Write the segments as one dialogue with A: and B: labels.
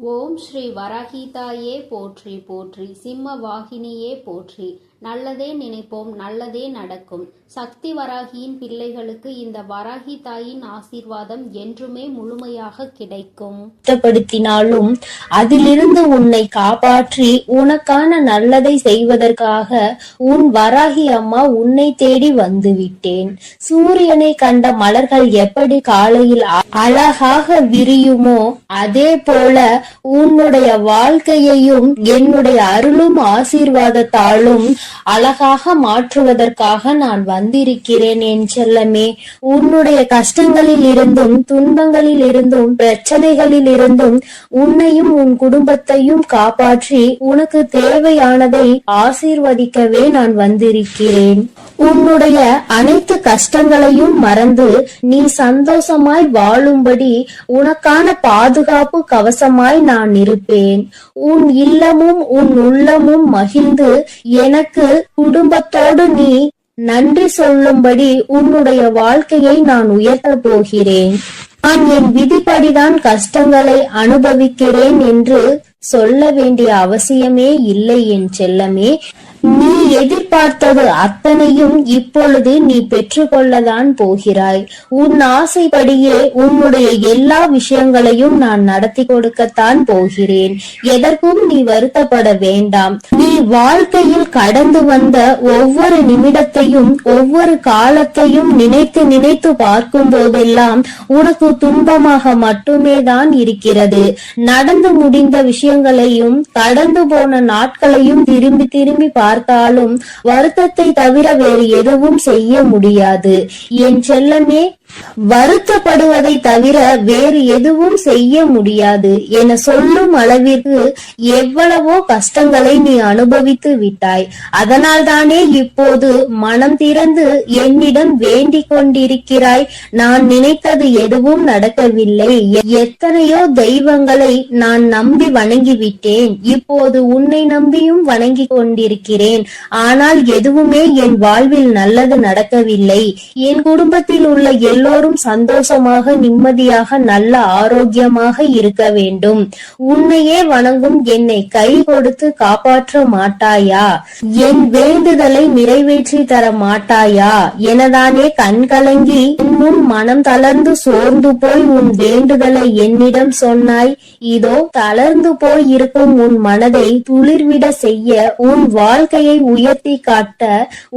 A: ஓம் ஸ்ரீ வராகிதாயே போற்றி போற்றி, சிம்ம வாகினியே போற்றி. நல்லதே நினைப்போம், நல்லதே நடக்கும். சக்தி வராகியின் பிள்ளைகளுக்கு இந்த வராகி தாயின் ஆசீர்வாதம் என்றுமே முழுமையாக கிடைக்கும்.
B: கஷ்டப்படுத்தினாலும் அதிலிருந்து உன்னை காப்பாற்றி உனக்கான நல்லதை செய்வதற்காக உன் வராகி அம்மா உன்னை தேடி வந்து விட்டேன். சூரியனை கண்ட மலர்கள் எப்படி காலையில் அழகாக விரியுமோ அதே போல உன்னுடைய வாழ்க்கையையும் என்னுடைய அருளும் ஆசீர்வாதத்தாலும் அழகாக மாற்றுவதற்காக நான் வந்திருக்கிறேன் என் செல்லமே. உன்னுடைய கஷ்டங்களில் இருந்தும் துன்பங்களில் இருந்தும் பிரச்சனைகளில் இருந்தும் உன்னையும் உன் குடும்பத்தையும் காப்பாற்றி உனக்கு தேவையானதை ஆசீர்வதிக்கவே நான் வந்திருக்கிறேன். உன்னுடைய அனைத்து கஷ்டங்களையும் மறந்து நீ சந்தோஷமாய் வாழும்படி உனக்கான பாதுகாப்பு கவசமாய் நான் இருப்பேன். உன் இல்லமும் உன் உள்ளமும் மகிழ்ந்து எனக்கு குடும்பத்தோடு நீ நன்றி சொல்லும்படி உன்னுடைய வாழ்க்கையை நான் உயர்த்த போகிறேன். நான் என் விதிப்படிதான் கஷ்டங்களை அனுபவிக்கிறேன் என்று சொல்ல வேண்டிய அவசியமே இல்லை என் செல்லமே. நீ எதிர்பார்த்தது அத்தனையும் இப்பொழுது நீ பெற்றுக்கொள்ளதான் போகிறாய். உன் ஆசைப்படியே உன்னுடைய எல்லா விஷயங்களையும் நான் நடத்தி கொடுக்கத்தான் போகிறேன். எதற்கும் நீ வருத்தப்பட வேண்டாம். நீ வாழ்க்கையில் கடந்து வந்த ஒவ்வொரு நிமிடத்தையும் ஒவ்வொரு காலத்தையும் நினைத்து நினைத்து பார்க்கும் போதெல்லாம் உனக்கு துன்பமாக மட்டுமே தான் இருக்கிறது. நடந்து முடிந்த விஷயங்களையும் கடந்து போன நாட்களையும் திரும்பி திரும்பி பார்த்தாலும் வருத்தத்தை தவிர வேறு எதுவும் செய்ய முடியாது என் செல்லமே. வருத்தப்படுவதை தவிர வேறு எதுவும் செய்ய முடியாது என சொல்லும் அளவிற்கு எவ்வளவோ கஷ்டங்களை நீ அனுபவித்து விட்டாய். அதனால் தானே இப்போது மனம் திறந்து என்னிடம் வேண்டிக் கொண்டிருக்கிறாய். நான் நினைத்தது எதுவும் நடக்கவில்லை. எத்தனையோ தெய்வங்களை நான் நம்பி வணங்கிவிட்டேன். இப்போது உன்னை நம்பியும் வணங்கி கொண்டிருக்கிறேன். ஆனால் எதுவுமே என் வாழ்வில் நல்லது நடக்கவில்லை. என் குடும்பத்தில் உள்ள எல்லோரும் சந்தோஷமாக நிம்மதியாக நல்ல ஆரோக்கியமாக இருக்க வேண்டும். உன்னையே வணங்கும் என்னை கை கொடுத்து காப்பாற்ற மாட்டாயா? என் வேண்டுதலை நிறைவேற்றி தர மாட்டாயா எனதானே கண்கலங்கி இன்னும் மனம் தளர்ந்து சோர்ந்து போய் உன் வேண்டுதலை என்னிடம் சொன்னாய். இதோ தளர்ந்து போய் இருக்கும் உன் மனதை துளிர்விட செய்ய உன் வாழ்க்கையை உயர்த்தி காட்ட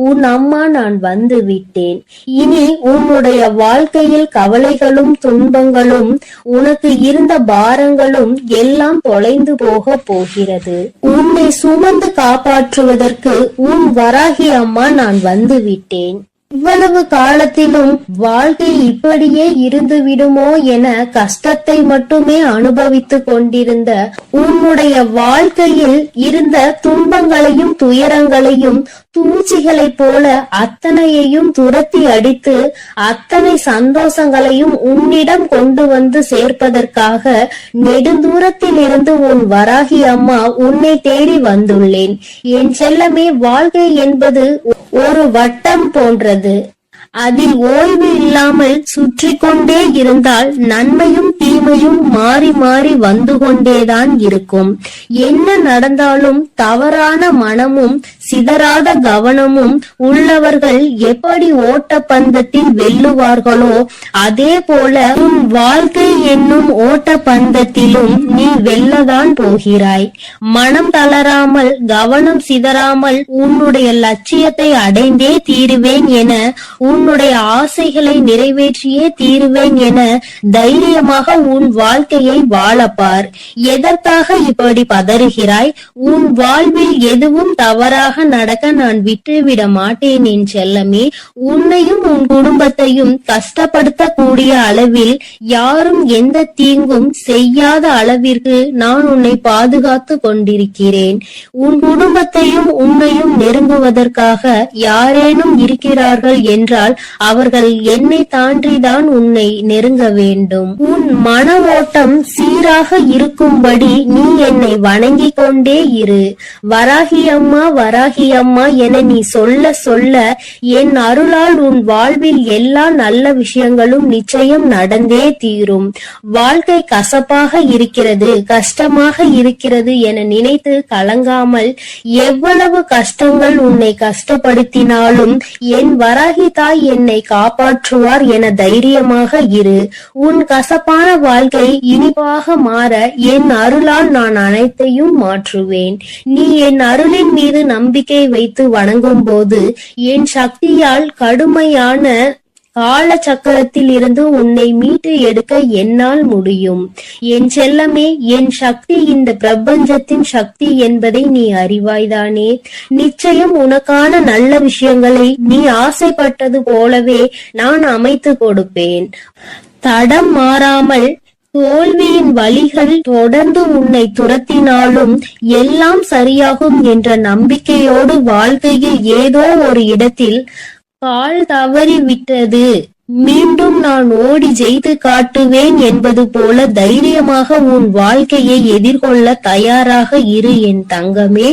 B: உன் அம்மா நான் வந்து விட்டேன். இனி உன்னுடைய வாழ்க்கையில் கவலைகளும் துன்பங்களும் உனக்கு இருந்த பாரங்களும் எல்லாம் தொலைந்து போக போகிறது. உன்னை சுமந்து காப்பாற்றுவதற்கு உன் வராகி அம்மா நான் வந்து விட்டேன். இவ்வளவு காலத்திலும் வாழ்க்கை இப்படியே இருந்து விடுமோ என கஷ்டத்தை மட்டுமே அனுபவித்துக் கொண்டிருந்த உன்னுடைய வாழ்க்கையில் இருந்த துன்பங்களையும் துயரங்களையும் தூச்சிகளை போல அத்தனையையும் துரத்தி அடித்து அத்தனை சந்தோஷங்களையும் உன்னிடம் கொண்டு வந்து சேர்ப்பதற்காக நெடுந்தூரத்தில் இருந்து உன் வராகி அம்மா உன்னை தேடி வந்துள்ளேன். என் செல்லமே, வாழ்க்கை என்பது ஒரு வட்டம் போன்றது. அதில் ஓய்வு இல்லாமல் சுற்றி கொண்டே இருந்தால் நன்மையும் தீமையும் மாறி மாறி வந்து கொண்டேதான் இருக்கும். என்ன நடந்தாலும் தவறான மனமும் சிதறாத கவனமும் உள்ளவர்கள் எப்படி ஓட்டப்பந்தத்தில் வெல்லுவார்களோ அதே போல உன் வாழ்க்கை என்னும் ஓட்டப்பந்தத்திலும் நீ வெல்லதான் போகிறாய். மனம் தளராமல் கவனம் சிதறாமல் உன்னுடைய லட்சியத்தை அடைந்தே தீருவேன் என உன்னுடைய ஆசைகளை நிறைவேற்றியே தீருவேன் என தைரியமாக உன் வாழ்க்கையை வாழப்பார். எதற்காக இப்படி பதறுகிறாய்? உன் வாழ்வில் எதுவும் தவறாக நடக்க நான் விட்டுவிட மாட்டேன் என் செல்லமே. உன்னையும் உன் குடும்பத்தையும் கஷ்டப்படுத்தக்கூடிய அளவில் யாரும் எந்த தீங்கும் செய்யாத அளவிற்கு நான் உன்னை பாதுகாத்து கொண்டிருக்கிறேன். உன் குடும்பத்தையும் உன்னையும் நெருங்குவதற்காக யாரேனும் இருக்கிறார்கள் என்றால் அவர்கள் என்னை தாண்டிதான் உன்னை நெருங்க வேண்டும். உன் மன மன ஓட்டம் சீராக இருக்கும்படி நீ என்னை வணங்கிக் கொண்டே இரு. வராகி அம்மா, வராகி அம்மா என நீ சொல்ல சொல்ல என் அருளால் உன் வாழ்வில் எல்லா நல்ல விஷயங்களும் நிச்சயம் நடந்தே தீரும். வாழ்க்கை கசப்பாக இருக்கிறது, கஷ்டமாக இருக்கிறது என நினைத்து கலங்காமல், எவ்வளவு கஷ்டங்கள் உன்னை கஷ்டப்படுத்தினாலும் என் வராகி தாய் என்னை காப்பாற்றுவார் என தைரியமாக இரு. உன் கசப்பான வாழ்க்கை இனிப்பாக மாற என் அருளால் நான் அனைத்தையும் மாற்றுவேன். நீ என் அருளின் மீது நம்பிக்கை வைத்து வணங்கும் போது என் சக்தியால் கடுமையான கால சக்கரத்தில் இருந்து உன்னை மீட்டு எடுக்க என்னால் முடியும். என் செல்லமே, என் சக்தி இந்த பிரபஞ்சத்தின் சக்தி என்பதை நீ அறிவாய்தானே? நிச்சயம் உனக்கான நல்ல விஷயங்களை நீ ஆசைப்பட்டது போலவே நான் அமைத்து கொடுப்பேன். தடம் மாறாமல் தோல்வியின் வழிகள் தொடர்ந்து உன்னை துரத்தினாலும் எல்லாம் சரியாகும் என்ற நம்பிக்கையோடு வாழ்க்கையில் ஏதோ ஒரு இடத்தில் கால் தவறி விட்டது, மீண்டும் நான் ஓடி ஜெயித்து காட்டுவேன் என்பது போல தைரியமாக உன் வாழ்க்கையை எதிர்கொள்ள தயாராக இரு என் தங்கமே.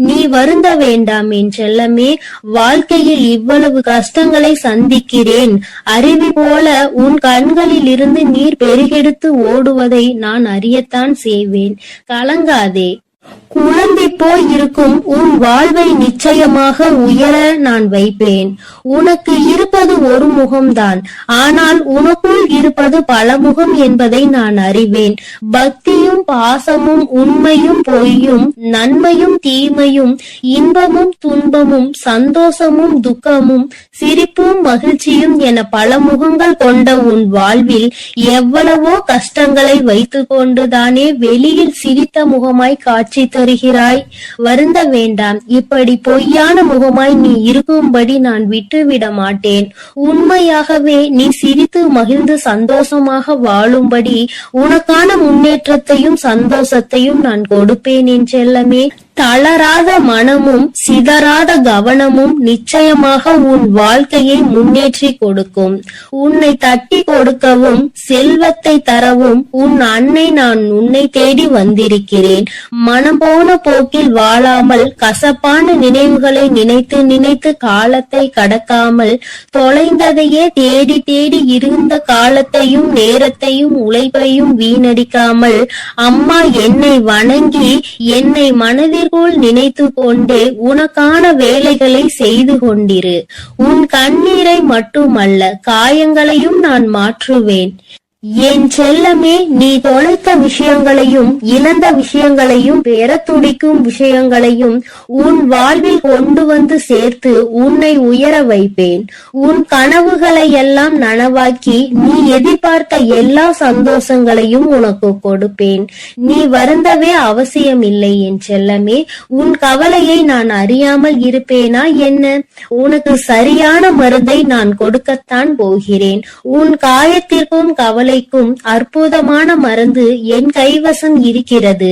B: நீ வருந்த வேண்டாம் என் செல்லமே. வாழ்க்கையில் இவ்வளவு கஷ்டங்களை சந்திக்கிறேன், அருவி போல உன் கண்களில் இருந்து நீர் பெருகெடுத்து ஓடுவதை நான் அறியத்தான் செய்வேன். கலங்காதே. குழம்பி போய் இருக்கும் உன் வாழ்வை நிச்சயமாக உயர நான் வைப்பேன். உனக்கு இருப்பது ஒரு முகம்தான், ஆனால் உனக்குள் இருப்பது பல முகம் என்பதை நான் அறிவேன். பக்தியும் பாசமும் உண்மையும் பொய்யும் நன்மையும் தீமையும் இன்பமும் துன்பமும் சந்தோஷமும் துக்கமும் சிரிப்பும் மகிழ்ச்சியும் என பல முகங்கள் கொண்ட உன் வாழ்வில் எவ்வளவோ கஷ்டங்களை வைத்துக் கொண்டுதானே வெளியில் சிரித்த முகமாய் காட்சி தருகிறாய். வருந்த வேண்டாம். இப்படி பொய்யான முகமாய் நீ இருக்கும்படி நான் விட்டுவிட மாட்டேன். உண்மையாகவே நீ சிரித்து மகிழ்ந்து சந்தோஷமாக வாழும்படி உனக்கான முன்னேற்றத்தையும் சந்தோஷத்தையும் நான் கொடுப்பேன் என் செல்லமே. தளராத மனமும் சிதறாத கவனமும் நிச்சயமாக உன் வாழ்க்கையை முன்னேற்றி கொடுக்கும். உன்னை தட்டி கொடுக்கவும் செல்வத்தை தரவும் உன் அன்னை நான் உன்னை தேடி வந்திருக்கிறேன். மனம் போன போக்கில் வாழாமல் கசப்பான நினைவுகளை நினைத்து நினைத்து காலத்தை கடக்காமல் தொலைந்ததையே தேடி தேடி இருந்த காலத்தையும் நேரத்தையும் உழைப்பையும் வீணடிக்காமல் அம்மா என்னை வணங்கி என்னை மனதில் நினைத்து கொண்டே உனக்கான வேலைகளை செய்து கொண்டிரு. உன் கண்ணீரை மட்டுமல்ல காயங்களையும் நான் மாற்றுவேன். என் செல்லமே, நீ தொலைத்த விஷயங்களையும் இழந்த விஷயங்களையும் பெற துடிக்கும் விஷயங்களையும் உன் வாழ்வில் கொண்டு வந்து சேர்த்து உன்னை உயர வைப்பேன். உன் கனவுகளை எல்லாம் நனவாக்கி நீ எதிர்பார்த்த எல்லா சந்தோஷங்களையும் உனக்கு கொடுப்பேன். நீ வருந்தவே அவசியம் இல்லை என் செல்லமே. உன் கவலையை நான் அறியாமல் இருப்பேனா என்ன? உனக்கு சரியான மருந்தை நான் கொடுக்கத்தான் போகிறேன். உன் காயத்திற்கும் கவலை அற்புதமான மருந்து என் கைவசம் இருக்கிறது.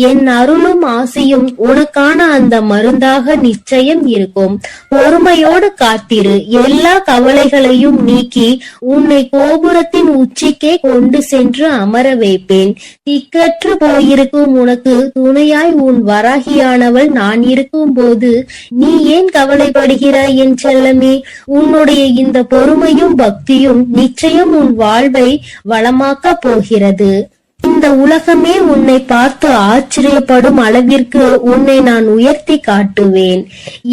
B: என் அருளும் ஆசையும் உனக்கான அந்த மருந்தாக நிச்சயம் இருக்கும். பொறுமையோடு காத்திரு. எல்லா கவலைகளையும் நீக்கி உன்னை கோபுரத்தின் உச்சிக்கே கொண்டு சென்று அமர வைப்பேன். திக்கற்று போயிருக்கும் உனக்கு துணையாய் உன் வராகியானவள் நான் இருக்கும் போது நீ ஏன் கவலைப்படுகிறாய் என் செல்லமே? உன்னுடைய இந்த பொறுமையும் பக்தியும் நிச்சயம் உன் வாழ்வை வளமாக்க போகிறது. இந்த உலகமே உன்னை பார்த்து ஆச்சரியப்படும் அளவிற்கு உன்னை நான் உயர்த்தி காட்டுவேன்.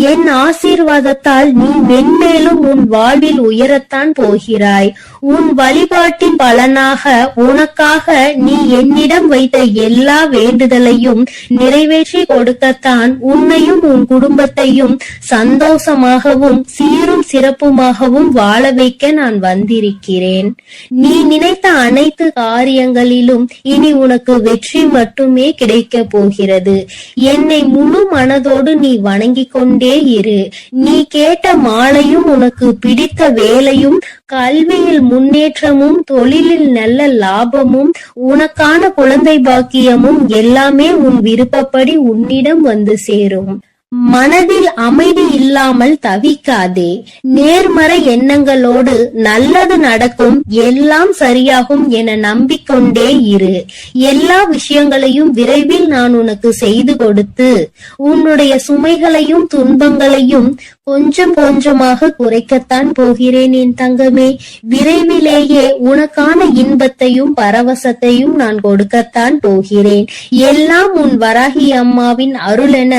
B: என் ஆசீர்வாதத்தால் நீ மென்மேலும் உன் வாழ்வில் உயரத்தான் போகிறாய். உன் வழிபாட்டின் பலனாக உனக்காக நீ என்னிடம் வைத்த எல்லா வேண்டுதலையும் நிறைவேற்றி கொடுக்கத்தான் உன்னையும் உன் குடும்பத்தையும் சந்தோஷமாகவும் சீரும் சிறப்புமாகவும் வாழ வைக்க நான் வந்திருக்கிறேன். நீ நினைத்த அனைத்து காரியங்களிலும் இனி உனக்கு வெற்றி மட்டுமே கிடைக்க போகிறது. என்னை முழு மனதோடு நீ வணங்கிக் கொண்டே இரு. நீ கேட்ட மாலையும் உனக்கு பிடித்த வேலையும் கல்வியில் முன்னேற்றமும் தொழிலில் நல்ல லாபமும் உனக்கான குழந்தை பாக்கியமும் எல்லாமே உன் விருப்பப்படி உன்னிடம் வந்து சேரும். மனதில் அமைதி இல்லாமல் தவிக்காதே. நேர்மறை எண்ணங்களோடு நல்லது நடக்கும், எல்லாம் சரியாகும் என நம்பிக்கொண்டே இரு. எல்லா விஷயங்களையும் விரைவில் நான் உனக்கு செய்து கொடுத்து உன்னுடைய சுமைகளையும் துன்பங்களையும் கொஞ்சம் கொஞ்சமாக குறைக்கத்தான் போகிறேன் என் தங்கமே. விரைவிலேயே உனக்கான இன்பத்தையும் பரவசத்தையும் நான் கொடுக்கத்தான் போகிறேன். எல்லாம் உன் வராகி அம்மாவின் அருளென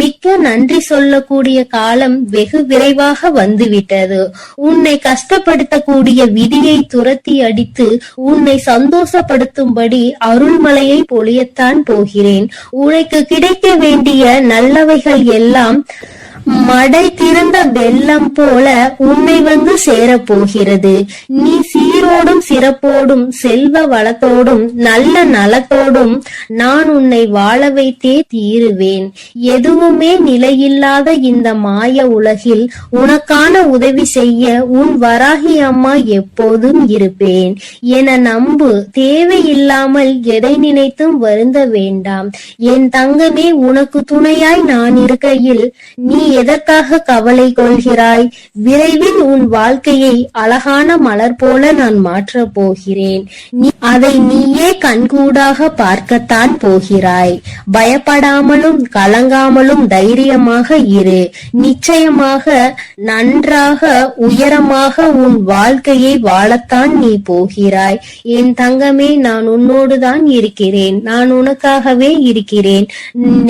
B: மிக்க நன்றி சொல்லக்கூடிய காலம் வெகு விரைவாக வந்துவிட்டது. உன்னை கஷ்டப்படுத்தக்கூடிய விதியை துரத்தி அடித்து உன்னை சந்தோஷப்படுத்தும்படி அருள்மலையை பொழியத்தான் போகிறேன். உனக்கு கிடைக்க வேண்டிய நல்லவைகள் எல்லாம் மடை திறந்த வெள்ளம் போல உன்னை வந்து சேரப்போகிறது. நீ சீரோடும் சிறப்போடும் செல்வ வளத்தோடும் நல்ல நலத்தோடும் நான் உன்னை வாழ வைத்தே தீருவேன். எதுவுமே நிலையில்லாத இந்த மாய உலகில் உனக்கான உதவி செய்ய உன் வராகி அம்மா எப்போதும் இருப்பேன் என நம்பு. தேவையில்லாமல் எதை நினைத்தும் வருந்த வேண்டாம் என் தங்கமே. உனக்கு துணையாய் நான் இருக்கையில் நீ எதற்காக கவலை கொள்கிறாய்? விரைவில் உன் வாழ்க்கையை அழகான மலர் போல நான் மாற்றப் போகிறேன். அதை நீயே கண்கூடாக பார்க்கத்தான் போகிறாய். பயப்படாமலும் கலங்காமலும் தைரியமாக இரு. நிச்சயமாக நன்றாக உயரமாக உன் வாழ்க்கையை வாழத்தான் நீ போகிறாய் என் தங்கமே. நான் உன்னோடுதான் இருக்கிறேன். நான் உனக்காகவே இருக்கிறேன்.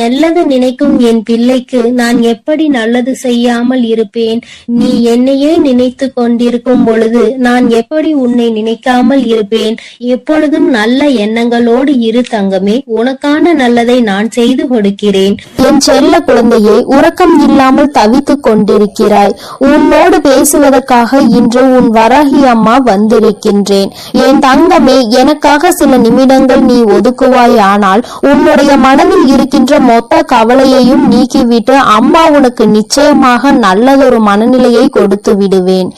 B: நல்லது நினைக்கும் என் பிள்ளைக்கு நான் எப்படி நல்லது செய்யாமல் இருப்பேன்? நீ என்னையே நினைத்து கொண்டிருக்கும் பொழுது நான் எப்படி உன்னை நினைக்காமல் இருப்பேன்? எப்பொழுதும் நல்ல எண்ணங்களோடு இரு தங்கமே. உனக்கான நல்லதை நான் செய்து கொடுக்கிறேன்.
A: என் செல்ல குழந்தையே, உறக்கம் இல்லாமல் தவித்துக் கொண்டிருக்கிறாய். உன்னோடு பேசுவதற்காக இன்று உன் வராகி அம்மா வந்திருக்கின்றேன். என் தங்கமே, எனக்காக சில நிமிடங்கள் நீ ஒதுக்குவாய். ஆனால் உன்னுடைய மனதில் இருக்கின்ற மொத்த கவலையையும் நீக்கிவிட்டு அம்மா உனக்கு நிச்சயமாக நல்லதொரு மனநிலையை கொடுத்து விடுவேன்.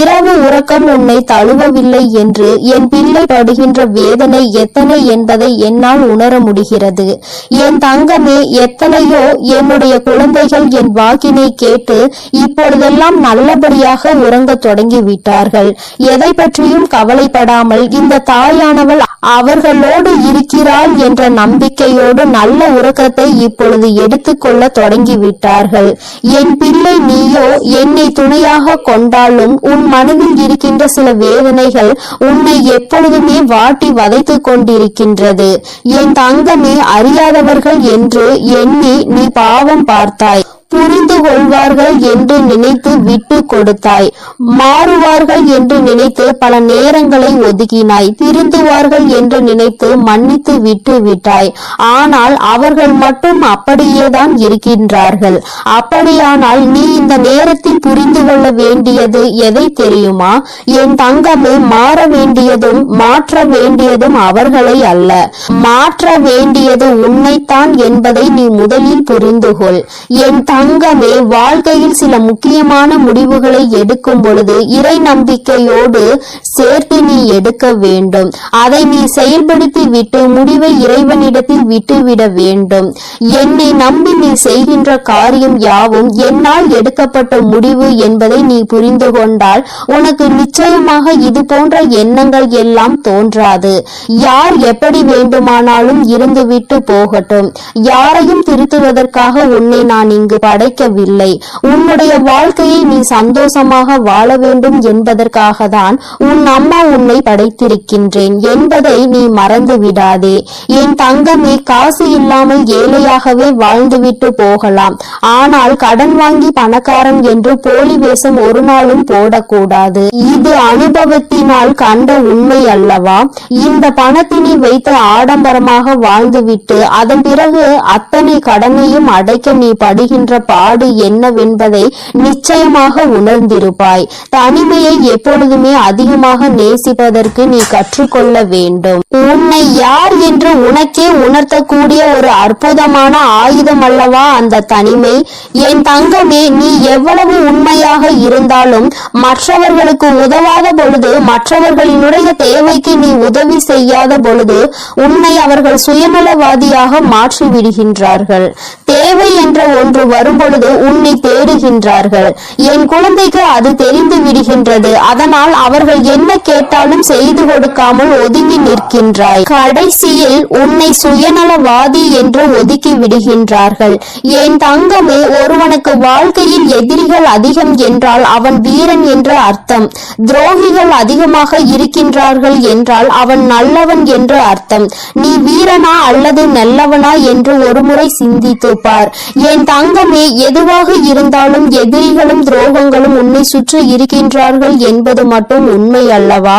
A: இரவு உறக்கம் உன்னை தழுவவில்லை என்று என் பிள்ளை படுகின்ற வேதனை எத்தனை என்பதை என்னால் உணர முடிகிறது. என் தங்கமே, எத்தனையோ என்னுடைய குழந்தைகள் என் வாக்கினை கேட்டு இப்பொழுதெல்லாம் நல்லபடியாக உறங்க தொடங்கி விட்டார்கள். எதை பற்றியும் கவலைப்படாமல் இந்த தாயானவள் அவர்களோடு இருக்கிறாள் என்ற நம்பிக்கையோடு நல்ல உறக்கத்தை இப்பொழுது எடுத்துக்கொள்ள தொடங்கி விட்டார்கள். என் பிள்ளை, நீயோ என்னை துணையாக கொண்டாலும் உன் மனதில் இருக்கின்ற சில வேதனைகள் உன்னை எப்பொழுதுமே வாட்டி வதைத்துக் கொண்டிருக்கின்றது. என் தங்கமே, அறியாதவர்கள் என்று எண்ணி நீ பாவம் பார்த்தாய். புரிந்து கொள்வார்கள் என்று நினைத்து விட்டு கொடுத்தாய். மாறுவார்கள் என்று நினைத்து பல நேரங்களை ஒதுக்கினாய். திருந்துவார்கள் என்று நினைத்து மன்னித்து விட்டு விட்டாய். ஆனால் அவர்கள் மட்டும் அப்படியேதான் இருக்கின்றார்கள். அப்படியானால் நீ இந்த நேரத்தில் புரிந்து கொள்ள வேண்டியது எதை தெரியுமா? என் தங்கமே, மாற வேண்டியதும் மாற்ற வேண்டியதும் அவர்களை அல்ல, மாற்ற வேண்டியது உன்னைத்தான் என்பதை நீ முதலில் புரிந்து கொள். என் தங்கமே, வாழ்க்கையில் சில முக்கியமான முடிவுகளை எடுக்கும் பொழுது இறை நம்பிக்கையோடு சேர்த்து நீ எடுக்க வேண்டும். அதை நீ செயல்படுத்தி விட்டு முடிவை இறைவனிடத்தில் விட்டுவிட வேண்டும். என்னை நம்பி நீ செய்கின்ற காரியம் யாவும் என்னால் எடுக்கப்பட்ட முடிவு என்பதை நீ புரிந்து கொண்டால் உனக்கு நிச்சயமாக இது போன்ற எண்ணங்கள் எல்லாம் தோன்றாது. யார் எப்படி வேண்டுமானாலும் இருந்துவிட்டு போகட்டும். யாரையும் திருத்துவதற்காக உன்னை நான் இங்கு படைக்கவில்லை. உன்னுடைய வாழ்க்கையை நீ சந்தோஷமாக வாழ வேண்டும் என்பதற்காக தான் உன் அம்மா உன்னை படைத்திருக்கின்றேன் என்பதை நீ மறந்து விடாதே. என் தங்கமே, காசு இல்லாமல் ஏழையாகவே வாழ்ந்துவிட்டு போகலாம். ஆனால் கடன் வாங்கி பணக்காரன் என்று போலி வேஷம் ஒரு நாளும் போடக்கூடாது. இது அனுபவத்தினால் கண்ட உண்மை அல்லவா? இந்த பணத்தினை வைத்து ஆடம்பரமாக வாழ்ந்துவிட்டு அதன் பிறகு அத்தனை கடனையும் அடைக்க நீ படுகின்ற பாடு என்னவென்பதை நிச்சயமாக உணர்ந்திருப்பாய். தனிமையை எப்பொழுதுமே அதிகமாக நேசிப்பதற்கு நீ கற்றுக்கொள்ள வேண்டும். உன்னை யார் என்று உனக்கே உணர்த்தக்கூடிய ஒரு அற்புதமான ஆயுதம் அல்லவா அந்த தனிமை? என் தங்கமே, நீ எவ்வளவு உண்மையாக இருந்தாலும் மற்றவர்களுக்கு உதவாத பொழுது, மற்றவர்களினுடைய தேவைக்கு நீ உதவி செய்யாத பொழுது உன்னை அவர்கள் சுயநலவாதியாக மாற்றி விடுகின்றார்கள். தேவை என்ற ஒன்று
B: வரும்பொழுது உன்னை தேடுகின்றார்கள். என் குழந்தைக்கு அது தெரிந்து விடுகின்றது. அதனால் அவர்கள் என்ன கேட்டாலும் செய்து கொடுக்காமல் ஒதுங்கி நிற்கின்றாய். கடைசியில் உன்னை சுயநலவாதி என்று ஒதுக்கி விடுகின்றார்கள். என் தங்கமே, ஒருவனுக்கு வாழ்க்கையில் எதிரிகள் அதிகம் என்றால் அவன் வீரன் என்று அர்த்தம். துரோகிகள் அதிகமாக இருக்கின்றார்கள் என்றால் அவன் நல்லவன் என்று அர்த்தம். நீ வீரனா அல்லது நல்லவனா என்று ஒருமுறை சிந்தித்து பார். என் தங்கமே, எதுவாக இருந்தாலும் எதிரிகளும் துரோகங்களும் உன்னை சுற்றி இருக்கின்றார்கள் என்பது மட்டும் உண்மை அல்லவா?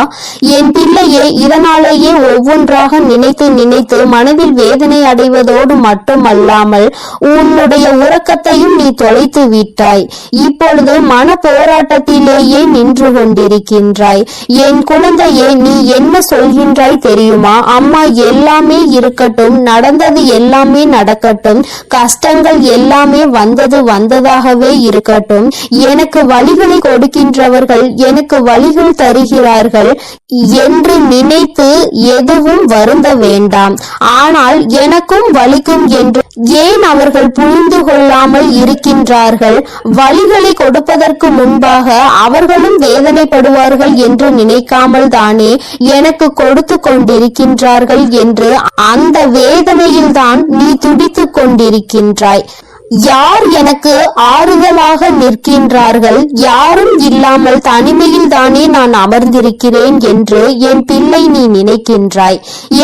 B: என் பிள்ளையே, இதனாலேயே ஒவ்வொன்றாக நினைத்து நினைத்து மனதில் வேதனை அடைவதோடு மட்டுமல்லாமல் உன்னுடைய உறக்கத்தையும் நீ தொலைத்து விட்டாய். இப்பொழுது மன போராட்டத்திலேயே நின்று கொண்டிருக்கின்றாய். என் குழந்தையே, நீ என்ன சொல்கின்றாய் தெரியுமா? அம்மா, எல்லாமே இருக்கட்டும், நடந்தது எல்லாமே நடக்கட்டும், கஷ்டங்கள் எல்லாமே வந்தது வந்ததாகவே இருக்கட்டும், எனக்கு வழிகளை கொடுக்கின்றவர்கள் எனக்கு வழிகள் தருகிறார்கள் என்று நினைத்து எதுவும் வருந்த வேண்டாம். ஆனால் எனக்கும் வலிக்கும் என்று ஏன் அவர்கள் புரிந்து கொள்ளாமல் இருக்கின்றார்கள்? வழிகளை கொடுப்பதற்கு முன்பாக அவர்களும் வேதனைப்படுவார்கள் என்று நினைக்காமல் தானே எனக்கு கொடுத்து கொண்டிருக்கின்றார்கள் என்று அந்த வேதனையில்தான் நீ துடித்துக் கொண்டிருக்கின்றாய். யார் எனக்கு ஆறுதலாக நிற்கின்றார்கள்? யாரும் இல்லாமல் தனிமையில் தானே நான் அமர்ந்திருக்கிறேன் என்று என் பிள்ளை நீ நினைக்கின்றாய்.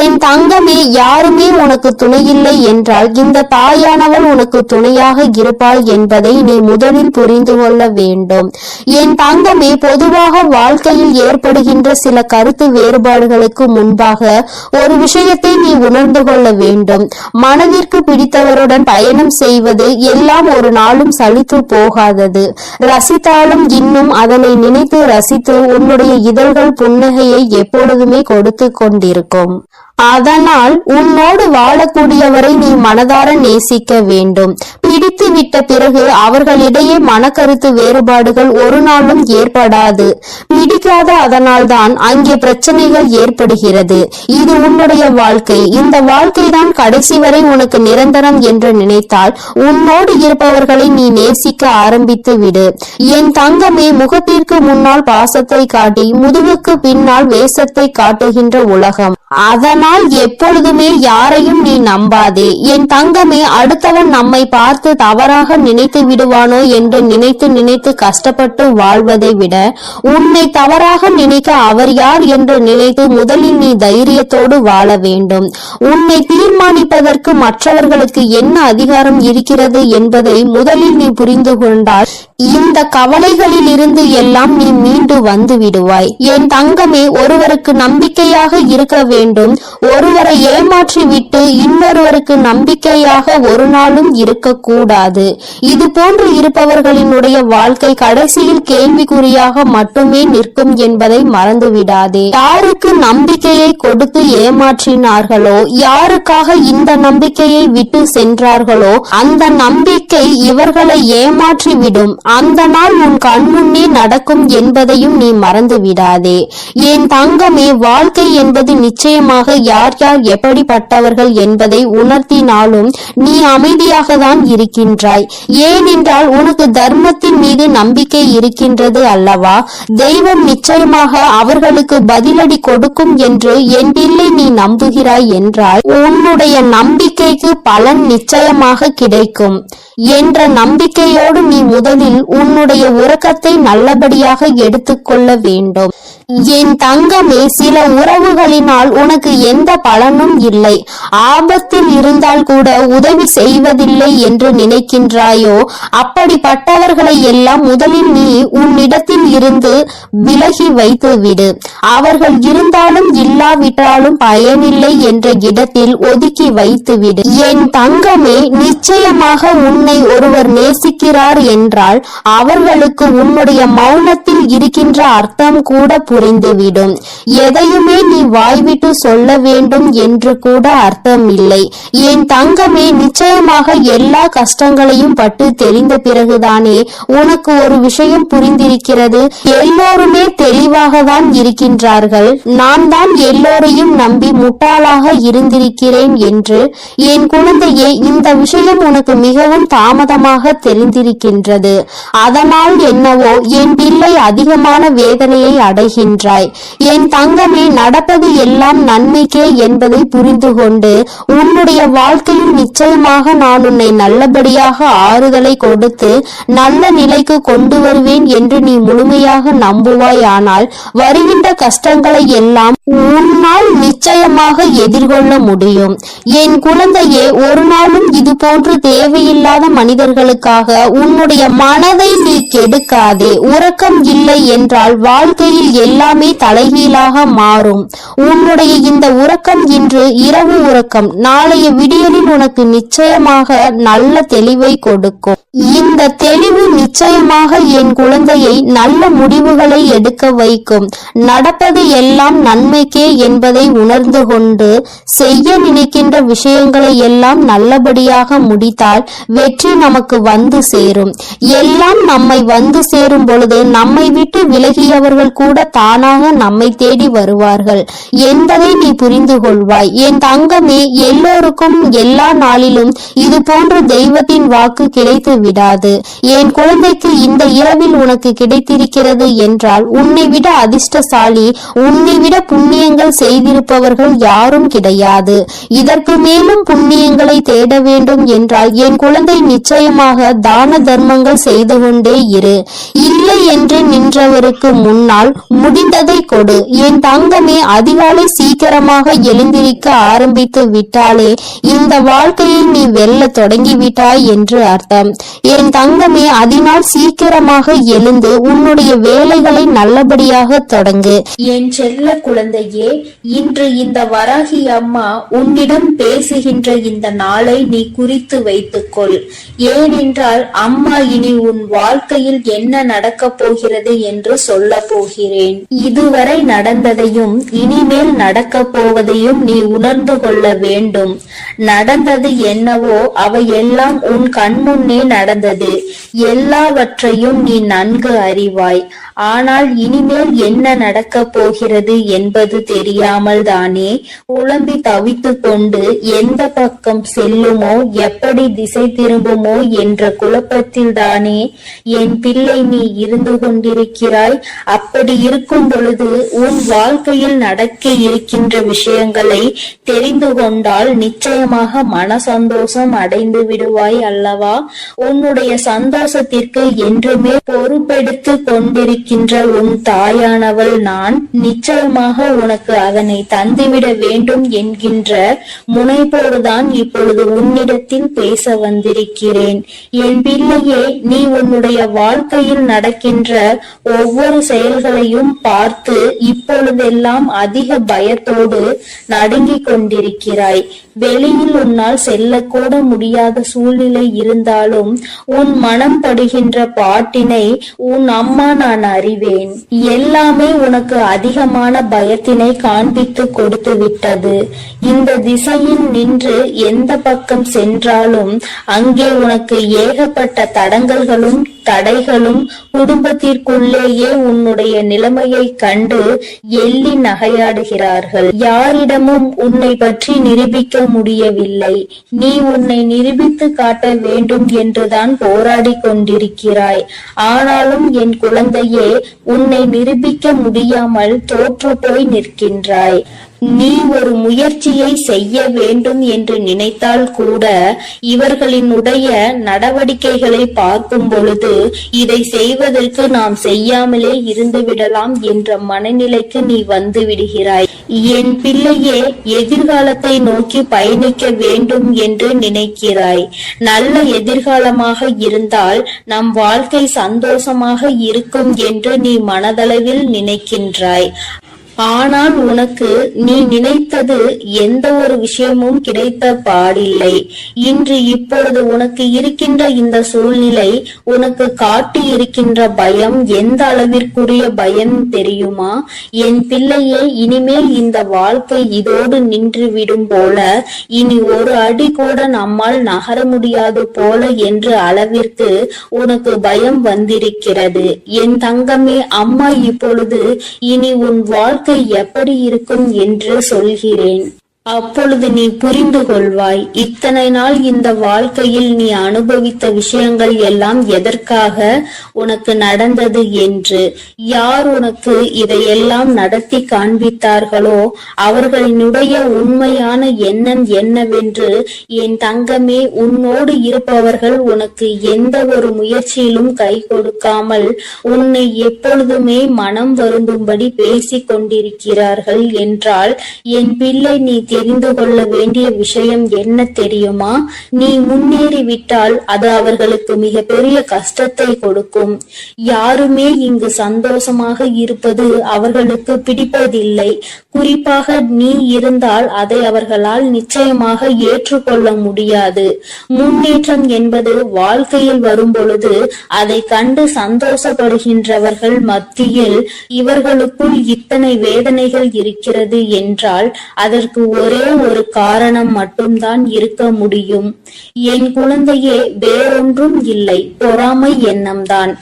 B: என் தங்கமே, யாருமே உனக்கு துணையில்லை என்றால் இந்த தாயானவள் உனக்கு துணையாக இருப்பாள் என்பதை நீ முதலில் புரிந்து கொள்ள வேண்டும். என் தங்கமே, பொதுவாக வாழ்க்கையில் ஏற்படுகின்ற சில கருத்து வேறுபாடுகளுக்கு முன்பாக ஒரு விஷயத்தை நீ உணர்ந்து கொள்ள வேண்டும். மனதிற்கு பிடித்தவருடன் பயணம் செய்வது எல்லாம் ஒரு நாளும் சலித்து போகாதது. ரசித்தாலும் இன்னும் அதனை நினைத்து ரசித்து உன்னுடைய இதழ்கள் புன்னகையை எப்பொழுதுமே கொடுத்து கொண்டிருக்கும். அதனால் உன்னோடு வாழக்கூடியவரை நீ மனதார நேசிக்க வேண்டும். பிடித்து விட்ட பிறகு அவர்களிடையே மனக்கருத்து வேறுபாடுகள் ஒரு நாளும் ஏற்படாது. பிடிக்காத அதனால்தான் அங்கே பிரச்சனைகள் ஏற்படுகிறது. இது உன்னுடைய வாழ்க்கை. இந்த வாழ்க்கை தான் கடைசி வரை உனக்கு நிரந்தரம் என்று நினைத்தால் உன்னோடு இருப்பவர்களை நீ நேசிக்க ஆரம்பித்து விடு. என் தங்கமே, முகத்திற்கு முன்னால் பாசத்தை காட்டி முதுகுக்கு பின்னால் வேஷத்தை காட்டுகின்ற உலகம். அதனால் எப்பொழுதுமே யாரையும் நீ நம்பாதே. என் தங்கமே, அடுத்தவன் நம்மை பார்த்து தவறாக நினைத்து விடுவானோ என்று நினைத்து நினைத்து கஷ்டப்பட்டு வாழ்வதை விட உன்னை தவறாக நினைக்க அவர் யார் என்று நினைத்து முதலில் நீ தைரியத்தோடு வாழ வேண்டும். உன்னை தீர்மானிப்பதற்கு மற்றவர்களுக்கு என்ன அதிகாரம் இருக்கிறது என்பதை முதலில் நீ புரிந்து கொண்டால் இந்த கவலைகளில் இருந்து எல்லாம் நீ மீண்டு வந்து விடுவாய். என் தங்கமே, ஒருவருக்கு நம்பிக்கையாக இருக்க வேண்டும். ஒருவரை ஏமாற்றி விட்டு இன்னொருவருக்கு நம்பிக்கையாக ஒரு நாளும் இருக்கக்கூடாது. இது போன்று இருப்பவர்களினுடைய வாழ்க்கை கடைசியில் கேள்விக்குறியாக மட்டுமே நிற்கும் என்பதை மறந்துவிடாதே. யாருக்கு நம்பிக்கையை கொடுத்து ஏமாற்றினார்களோ, யாருக்காக இந்த நம்பிக்கையை விட்டு சென்றார்களோ அந்த நம்பிக்கை இவர்களை ஏமாற்றி விடும். அந்த நாள் உன் கண்முன்னே நடக்கும் என்பதையும் நீ மறந்து விடாதே. என் தங்கமே, வாழ்க்கை என்பது நிச்சயமாக யார் யார் எப்படிப்பட்டவர்கள் என்பதை உணர்த்தினாலும் நீ அமைதியாக தான் இருக்கின்றாய். ஏனென்றால் உனக்கு தர்மத்தின் மீது நம்பிக்கை இருக்கின்றது அல்லவா? தெய்வம் நிச்சயமாக அவர்களுக்கு பதிலடி கொடுக்கும் என்று என் பிள்ளை நீ நம்புகிறாய் என்றால் உன்னுடைய நம்பிக்கைக்கு பலன் நிச்சயமாக கிடைக்கும் என்ற நம்பிக்கையோடு நீ முதலில் உன்னுடைய உறக்கத்தை நல்லபடியாக எடுத்துக்கொள்ள வேண்டும். என் தங்கமே, சில உறவுகளினால் உனக்கு எந்த பலனும் இல்லை. ஆபத்தில் இருந்தால் கூட உதவி செய்வதில்லை என்று நினைக்கின்றாயோ, அப்படிப்பட்டவர்களை எல்லாம் முதலில் நீ உன்னிடத்தில் இருந்து விலகி வைத்து விடு. அவர்கள் இருந்தாலும் இல்லாவிட்டாலும் பயனில்லை என்ற இடத்தில் ஒதுக்கி வைத்து விடு. என் தங்கமே, நிச்சயமாக உன்னை ஒருவர் நேசிக்கிறார் என்றால் அவர்களுக்கு உன்னுடைய மௌனத்தில் இருக்கின்ற அர்த்தம் கூட
A: புரிந்துவிடும். எதையுமே நீ வாய்விட்டு சொல்ல வேண்டும் என்று கூட அர்த்தம் இல்லை. என் தங்கமே, நிச்சயமாக எல்லா கஷ்டங்களையும் பட்டு தெரிந்த பிறகுதானே உனக்கு ஒரு விஷயம் புரிந்திருக்கிறது. எல்லோருமே தெளிவாக தான் இருக்கின்றார்கள். நான் தான் எல்லோரையும் நம்பி முட்டாளாக இருந்திருக்கிறேன் என்று. என் குழந்தையே, இந்த விஷயம் உனக்கு மிகவும் தாமதமாக தெரிந்திருக்கின்றது. அதனால் என்னவோ என் பிள்ளை அதிகமான வேதனையை அடைகின்றாய். என் தங்கமே, நடப்பது எல்லாம் நன்மைக்கே என்பதை புரிந்து கொண்டு உன்னுடைய வாழ்க்கையில் நிச்சயமாக நான் உன்னை நல்லபடியாக ஆறுதலை கொடுத்து நல்ல நிலைக்கு கொண்டு வருவேன் என்று நீ முழுமையாக நம்புவாய். ஆனால் வருகின்ற கஷ்டங்களை எல்லாம் உன்னால் நிச்சயமாக எதிர்கொள்ள முடியும். என் குழந்தையே, ஒரு நாளும் இது போன்று தேவையில்லாத மனிதர்களுக்காக உன்னுடைய மனதை நீ கெடுக்காதே. உறக்கம் இல்லை என்றால் வாழ்க்கையில் எல்லாமே தலைகீழாக மாறும். உன்னுடைய இந்த உறக்கம் இன்று இரவு உறக்கம் நாளைய விடியலில் உனக்கு நிச்சயமாக நல்ல தெளிவை கொடுக்கும். இந்த தெளிவு நிச்சயமாக என் குழந்தையை நல்ல முடிவுகளை எடுக்க வைக்கும். நடப்பது எல்லாம் நன்மைக்கே என்பதை உணர்ந்து கொண்டு செய்ய நினைக்கின்ற விஷயங்களை எல்லாம் நல்லபடியாக முடித்தால் வெற்றி நமக்கு வந்து சேரும். எல்லாம் நம்மை வந்து சேரும் பொழுது நம்மை விட்டு விலகியவர்கள் கூட தானாக நம்மை தேடி வருவார்கள் என்பதை நீ புரிந்து கொள்வாய். என் தங்கமே, எல்லோருக்கும் எல்லா நாளிலும் இது போன்ற தெய்வத்தின் வாக்கு கிடைத்து விடாது. என் குழந்தைக்கு இந்த இரவில் உனக்கு கிடைத்திருக்கிறது என்றால் உன்னை விட அதிர்ஷ்டசாலி, உன்னை விட புண்ணியங்கள் செய்திருப்பவர்கள் யாரும் கிடையாது. இதற்கு மேலும் புண்ணியங்களை தேட வேண்டும் என்றால் என் குழந்தை நிச்சயமாக தான தர்மங்கள் செய்து கொண்டே இரு. இல்லை என்று நின்றவருக்கு முன்னால் முடிந்ததை கொடு. என் தங்கமே, அதிகாலை சீக்கிரமாக எழுந்திருக்க ஆரம்பித்து விட்டாலே இந்த வாழ்க்கையை நீ வெல்ல தொடங்கிவிட்டாய் என்று அர்த்தம். என் தங்கமே, அதனால் சீக்கிரமாக எழுந்து உன்னுடைய வேலைகளை நல்லபடியாக தொடங்கு. என் செல்ல குழந்தையே, இன்று இந்த வராகி அம்மா உன்னிடம் பேசுகின்ற இந்த நாளை நீ குறித்து வைத்துக்கொள். ஏனென்றால் அம்மா இனி உன் வாழ்க்கையில் என்ன நடக்கப் போகிறது என்று சொல்ல போகிறேன். இதுவரை நடந்ததையும் இனிமேல் நடக்கப் போவதையும் நீ உணர்ந்து கொள்ள வேண்டும். நடந்தது என்னவோ அவையெல்லாம் உன் கண்முன்னே நடந்தது. எல்லாவற்றையும் நீ நன்கு அறிவாய். ஆனால் இனிமேல் என்ன நடக்கப் போகிறது என்பது தெரியாமல் தானே குழம்பி தவித்துக் கொண்டு எந்த பக்கம் செல்லுமோ, எப்படி திசை திரும்புமோ என்ற குழப்பத்தில் தானே என் பிள்ளை நீ இருந்து கொண்டிருக்கிறாய். அப்படி இருக்கும் பொழுது உன் வாழ்க்கையில் நடக்க இருக்கின்ற விஷயங்களை தெரிந்து கொண்டால் நிச்சயமாக மன சந்தோஷம் அடைந்து விடுவாய் அல்லவா? உன்னுடைய சந்தோஷத்திற்கு என்றுமே பொறுப்பெடுத்து கொண்டிருக்கின்ற உன் தாயானவள் நான். நிச்சயமாக உனக்கு அதனை தந்துவிட வேண்டும் என்கின்ற முனைப்போடுதான் இப்பொழுது உன்னிடத்தில் பேச வந்திருக்கிறேன். என் பிள்ளையே, நீ உன்னுடைய வாழ்க்கையில் நடக்கின்ற ஒவ்வொரு செயல்களையும் பார்த்து இப்பொழுதெல்லாம் அதிக பயத்தோடு நடுங்கிக் கொண்டிருக்கிறாய். வெளியில் உன்னால் செல்லக்கூட முடியாத சூழ்நிலை இருந்தாலும் உன் மனம் படுகின்ற பாட்டினை உன் அம்மா நான் அறிவேன். எல்லாமே உனக்கு அதிகமான பயத்தினை காண்பித்து கொடுத்து விட்டது. இந்த திசையில் நின்று எந்த பக்கம் சென்றாலும் அங்கே உனக்கு ஏகப்பட்ட தடங்கல்களும் தடைகளும் குடும்பத்திற்குள்ளேயே உன்னுடைய நிலைமையை கண்டு எள்ளி நகையாடுகிறார்கள். யாரிடமும் உன்னை பற்றி நிரூபிக்க முடியவில்லை. நீ உன்னை நிரூபித்து காட்ட வேண்டும் என்றுதான் போராடி கொண்டிருக்கிறாய். ஆனாலும் என் குழந்தையே, உன்னை நிரூபிக்க முடியாமல் தோற்று போய் நிற்கின்றாய். நீ ஒரு முயற்சியை செய்ய வேண்டும் என்று நினைத்தால் கூட இவர்களினுடைய நடவடிக்கைகளை பார்க்கும் பொழுது இதை செய்வதற்கு நாம் செய்யாமலே இருந்து விடலாம் என்ற மனநிலைக்கு நீ வந்து விடுகிறாய். என் பிள்ளையே, எதிர்காலத்தை நோக்கி பயணிக்க வேண்டும் என்று நினைக்கிறாய். நல்ல எதிர்காலமாக இருந்தால் நம் வாழ்க்கை சந்தோஷமாக இருக்கும் என்று நீ மனதளவில் நினைக்கின்றாய்.
B: ஆனால் உனக்கு நீ நினைத்தது எந்த ஒரு விஷயமும் கிடைத்த பாடில்லை. இன்று இப்பொழுது உனக்கு இருக்கின்ற இந்த சூழ்நிலை உனக்கு காட்டி இருக்கின்ற பயம் எந்த அளவிற்குரிய பயம் தெரியுமா? என் பிள்ளையே, இனிமேல் இந்த வாழ்க்கை இதோடு நின்று விடும் போல, இனி ஒரு அடி கூட நம்மால் நகர முடியாது போல என்ற அளவிற்கு உனக்கு பயம் வந்திருக்கிறது. என் தங்கமே, அம்மா இப்பொழுது இனி உன் வாழ்க்கை எப்படி இருக்கும் என்று சொல்கிறேன். அப்பொழுது நீ புரிந்து கொள்வாய். இத்தனை நாள் இந்த வாழ்க்கையில் நீ அனுபவித்த விஷயங்கள் எல்லாம் எதற்காக உனக்கு நடந்தது என்று. யார் உனக்கு இதையெல்லாம் நடத்தி காண்பித்தார்களோ அவர்களினுடைய உண்மையான எண்ணம் என்னவென்று என் தங்கமே, உன்னோடு இருப்பவர்கள் உனக்கு எந்த ஒரு முயற்சியிலும் கை கொடுக்காமல் உன்னை எப்பொழுதுமே மனம் வருந்தும்படி பேசிக் கொண்டிருக்கிறார்கள் என்றால், என் பிள்ளை, நீ தெரிந்து கொள்ள வேண்டிய விஷயம் என்ன தெரியுமா? நீ முன்னேறிவிட்டால் அது அவர்களுக்கு மிக பெரிய கஷ்டத்தை கொடுக்கும். யாருமே இங்கு சந்தோஷமாக இருப்பது அவர்களுக்கு பிடிப்பதில்லை. குறிப்பாக நீ இருந்தால் அதை அவர்களால் நிச்சயமாக ஏற்றுக்கொள்ள முடியாது. முன்னேற்றம் என்பது வாழ்க்கையில் வரும் பொழுது அதை கண்டு சந்தோஷப்படுகின்றவர்கள் மத்தியில் இவர்களுக்குள் இத்தனை வேதனைகள் இருக்கிறது என்றால் அதற்கு ஒரே ஒரு காரணம் மட்டும்தான் இருக்க முடியும். என் குழந்தையே, வேறொன்றும் இல்லை, பொறாமை எண்ணம்தான்.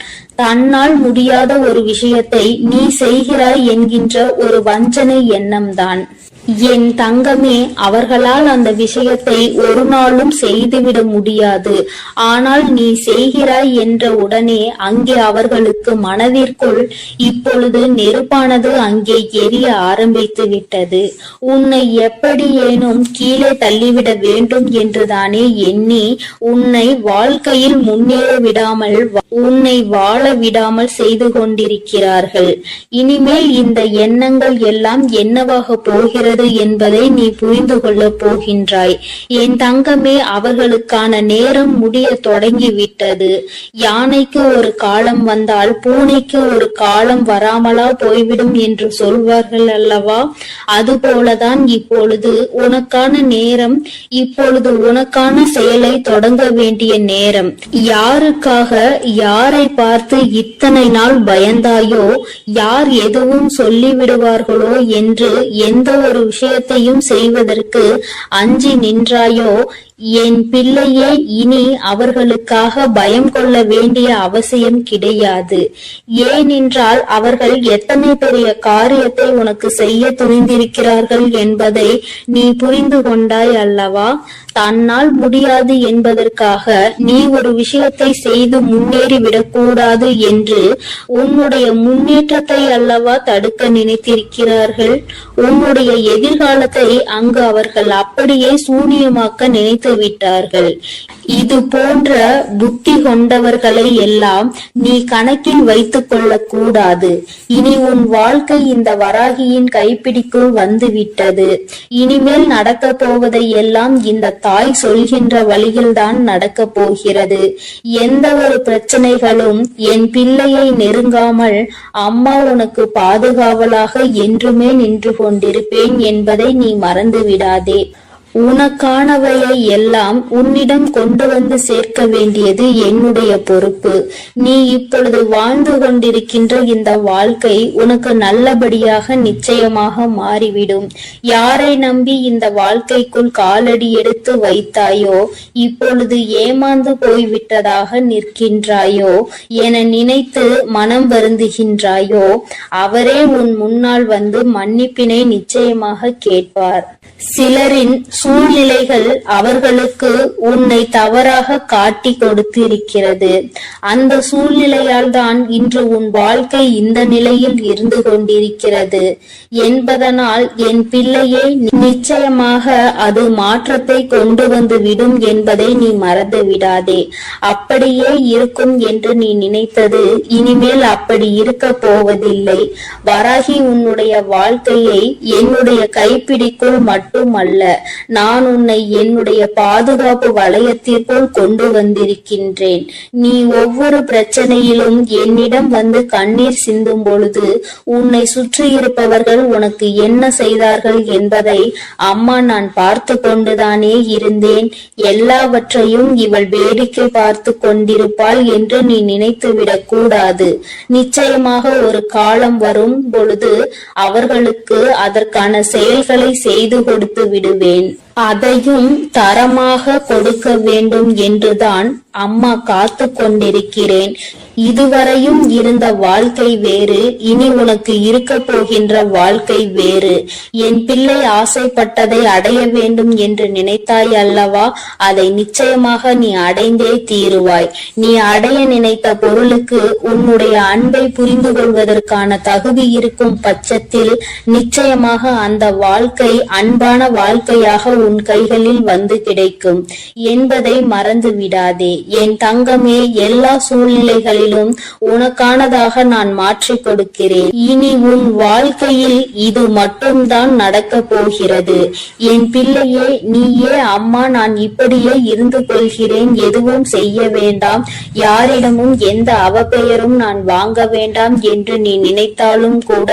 B: தன்னால் முடியாத ஒரு விஷயத்தை நீ செய்கிறாய் என்கின்ற ஒரு வஞ்சனை எண்ணம்தான். என் தங்கமே, அவர்களால் அந்த விஷயத்தை ஒரு நாளும் செய்துவிட முடியாது. ஆனால் நீ செய்கிறாய் என்ற உடனே அங்கே அவர்களுக்கு மனதிற்குள் இப்பொழுது நெருப்பானது அங்கே எரிய ஆரம்பித்து விட்டது. உன்னை எப்படியேனும் கீழே தள்ளிவிட வேண்டும் என்றுதானே எண்ணி உன்னை வாழ்க்கையில் முன்னேற விடாமல், உன்னை வாழ விடாமல் செய்து கொண்டிருக்கிறார்கள். இனிமேல் இந்த எண்ணங்கள் எல்லாம் என்னவாக போகிறது என்பதை நீ புரிந்து கொள்ள போகின்றாய். என் தங்கமே, அவர்களுக்கான நேரம் முடிய தொடங்கிவிட்டது. யானைக்கு ஒரு காலம் வந்தால் பூனைக்கு ஒரு காலம் வராமலா போய்விடும் என்று சொல்வார்கள் அல்லவா? அதுபோலதான் இப்பொழுது உனக்கான நேரம், இப்பொழுது உனக்கான செயலை தொடங்க வேண்டிய நேரம். யாருக்காக, யாரை பார்த்து இத்தனை நாள் பயந்தாயோ, யார் எதுவும் சொல்லிவிடுவார்களோ என்று எந்த ஒரு விஷயத்தையும் செய்வதற்கு அஞ்சி நின்றாயோ, என் பிள்ளையே, இனி அவர்களுக்காக பயம் கொள்ள வேண்டிய அவசியம் கிடையாது. ஏனென்றால் அவர்கள் எத்தனை பெரிய காரியத்தை உனக்கு செய்ய துணிந்திருக்கிறார்கள் என்பதை நீ புரிந்து கொண்டாய் அல்லவா? தன்னால் முடியாது என்பதற்காக நீ ஒரு விஷயத்தை செய்து முன்னேறி விடக்கூடாது என்று உன்னுடைய முன்னேற்றத்தை அல்லவா தடுக்க நினைத்திருக்கிறார்கள். உன்னுடைய எதிர்காலத்தை அங்கு அவர்கள் அப்படியே சூனியமாக்க நினைத்து விட்டார்கள். இது போன்ற புத்தி கொண்டவர்களை எல்லாம் நீ கணக்கில் வைத்துக் கொள்ள கூடாது. இனி உன் வாழ்க்கை இந்த வராகியின் கைப்பிடிக்குள் வந்து விட்டது. இனிமேல் நடக்க போவதை எல்லாம் இந்த தாய் சொல்கின்ற வழியில்தான் நடக்க போகிறது. எந்த ஒரு பிரச்சனைகளும் என் பிள்ளையை நெருங்காமல் அம்மா உனக்கு பாதுகாவலாக என்றுமே நின்று கொண்டிருப்பேன் என்பதை நீ மறந்து விடாதே. உனக்கானவையை எல்லாம் உன்னிடம் கொண்டு வந்து சேர்க்க வேண்டியது என்னுடைய பொறுப்பு. நீ இப்பொழுது வாழ்ந்து கொண்டிருக்கின்ற இந்த வாழ்க்கை உனக்கு நல்லபடியாக நிச்சயமாக மாறிவிடும். யாரை நம்பி இந்த வாழ்க்கைக்குள் காலடி எடுத்து வைத்தாயோ, இப்பொழுது ஏமாந்து போய்விட்டதாக நிற்கின்றாயோ, என நினைத்து மனம் வருந்துகின்றாயோ, அவரே உன் முன்னால் வந்து மன்னிப்பினை நிச்சயமாக கேட்பார். சிலரின் சூழ்நிலைகள் அவர்களுக்கு உன்னை தவறாக காட்டி கொடுத்து இருக்கிறது. அந்த சூழ்நிலையால் தான் இன்று உன் வாழ்க்கை இந்த நிலையில் இருந்து கொண்டிருக்கிறது என்பதனால் என் பிள்ளையை நிச்சயமாக அது மாற்றத்தை கொண்டு வந்து விடும் என்பதை நீ மறந்து விடாதே. அப்படியே இருக்கும் என்று நீ நினைத்தது இனிமேல் அப்படி இருக்க போவதில்லை. வராகி உன்னுடைய வாழ்க்கையை என்னுடைய கைப்பிடிக்குள் மட்டுமல்ல, நான் உன்னை என்னுடைய பாதுகாப்பு வளையத்திற்குள் கொண்டு வந்திருக்கின்றேன். நீ ஒவ்வொரு பிரச்சனையிலும் என்னிடம் வந்து கண்ணீர் சிந்தும் பொழுது உன்னை சுற்றி இருப்பவர்கள் உனக்கு என்ன செய்தார்கள் என்பதை அம்மா நான் பார்த்து கொண்டுதானே இருந்தேன். எல்லாவற்றையும் இவள் வேடிக்கை பார்த்து கொண்டிருப்பாள் என்று நீ நினைத்துவிடக் கூடாது. நிச்சயமாக ஒரு காலம் வரும் பொழுது அவர்களுக்கு அதற்கான செயல்களை செய்து கொடுத்து விடுவேன். அதையும் தரமாக கொடுக்க வேண்டும் என்றுதான் அம்மா காத்து கொண்டிருக்கிறேன். இதுவரையும் இருந்த வாழ்க்கை வேறு, இனி உனக்கு இருக்க போகின்ற வாழ்க்கை வேறு. என் பிள்ளை ஆசைப்பட்டதை அடைய வேண்டும் என்று நினைத்தாய் அல்லவா? அதை நிச்சயமாக நீ அடைந்தே தீருவாய். நீ அடைய நினைத்த பொருளுக்கு உன்னுடைய அன்பை புரிந்து கொள்வதற்கான தகுதி இருக்கும் பட்சத்தில் நிச்சயமாக அந்த வாழ்க்கை அன்பான வாழ்க்கையாக உன் கைகளில் வந்து கிடைக்கும் என்பதை மறந்து விடாதே. என் தங்கமே, எல்லா சூழ்நிலைகளிலும் உனக்கானதாக நான் மாற்றிக் கொடுக்கிறேன். இனி உன் வாழ்க்கையில் இது மட்டும்தான் நடக்க போகிறது. என் பிள்ளையே, நீயே அம்மா நான் இப்படியே இருந்து கொள்கிறேன், எதுவும் செய்ய வேண்டாம், யாரிடமும் எந்த அவப்பெயரும் நான் வாங்க வேண்டாம் என்று நீ நினைத்தாலும் கூட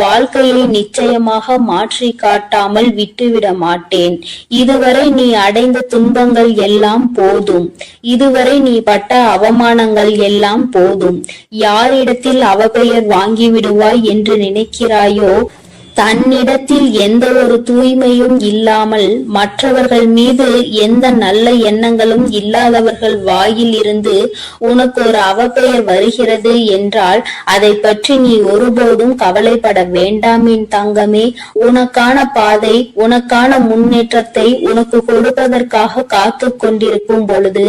B: வாழ்க்கையை நிச்சயமாக மாற்றி காட்டாமல் விட்டுவிட மாட்டேன். இதுவரை நீ அடைந்த துன்பங்கள் எல்லாம் போதும். இதுவரை நீ பட்ட அவமானங்கள் எல்லாம் போதும். யாரிடத்தில் அவப்பெயர் வாங்கிவிடுவாய் என்று நினைக்கிறாயோ, தன்னிடத்தில் எந்த ஒரு தூய்மையும் இல்லாமல் மற்றவர்கள் மீது எந்த நல்ல எண்ணங்களும் இல்லாதவர்கள் வாயில் இருந்து உனக்கு ஒரு அவப்பெயர் வருகிறது என்றால் அதை பற்றி நீ ஒருபோதும் கவலைப்பட வேண்டாம் என் தங்கமே. உனக்கான பாதை, உனக்கான முன்னேற்றத்தை உனக்கு கொடுப்பதற்காக காத்து கொண்டிருக்கும் பொழுது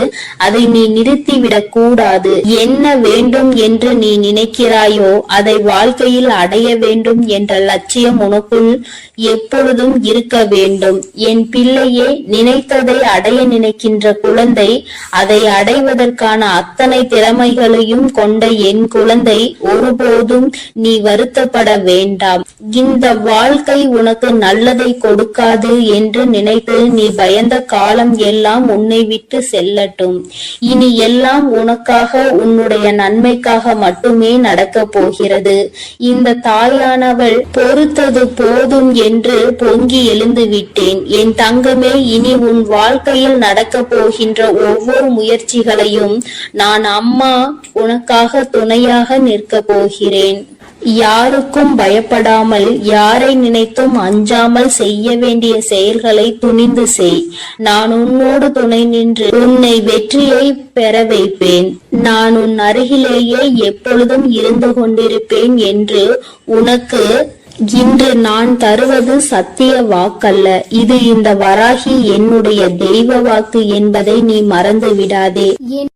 B: அதை நீ நிறுத்திவிடக் கூடாது. என்ன வேண்டும் என்று நீ நினைக்கிறாயோ அதை வாழ்க்கையில் அடைய வேண்டும் என்ற லட்சியம் உனக்குள் எப்பொழுதும் இருக்க வேண்டும். என் பிள்ளையே, நினைத்ததை அடைய நினைக்கின்ற குழந்தை, அதை அடைவதற்கான அத்தனை திறமைகளையும் கொண்ட என் குழந்தை, ஒருபோதும் நீ வருத்தப்பட வேண்டாம். இந்த வாழ்க்கை உனக்கு நல்லதை கொடுக்காது என்று நினைத்து நீ பயந்த காலம் எல்லாம் உன்னை விட்டு செல்லட்டும். இனி எல்லாம் உனக்காக, உன்னுடைய நன்மைக்காக மட்டுமே நடக்க போகிறது. இந்த தாயானவள் பொறுத்தது போதும் என்று பொங்கி எழுந்து விட்டேன். என் தங்கமே, இனி உன் வாழ்க்கையில் நடக்க போகின்ற ஒவ்வொரு முயற்சிகளையும் நான் அம்மா உனக்காக துணையாக நிற்க போகிறேன். யாருக்கும் பயப்படாமல், யாரை நினைத்தும் அஞ்சாமல் செய்ய வேண்டிய செயல்களை துணிந்து செய். நான் உன்னோடு துணை நின்று உன்னை வெற்றியை பெற வைப்பேன். நான் உன் அருகிலேயே எப்பொழுதும் இருந்து கொண்டிருப்பேன் என்று உனக்கு இன்று நான் தருவது சத்திய வாக்கல்ல. இது இந்த வராகி என்னுடைய தெய்வ வாக்கு என்பதை நீ மறந்து விடாதே.
A: என்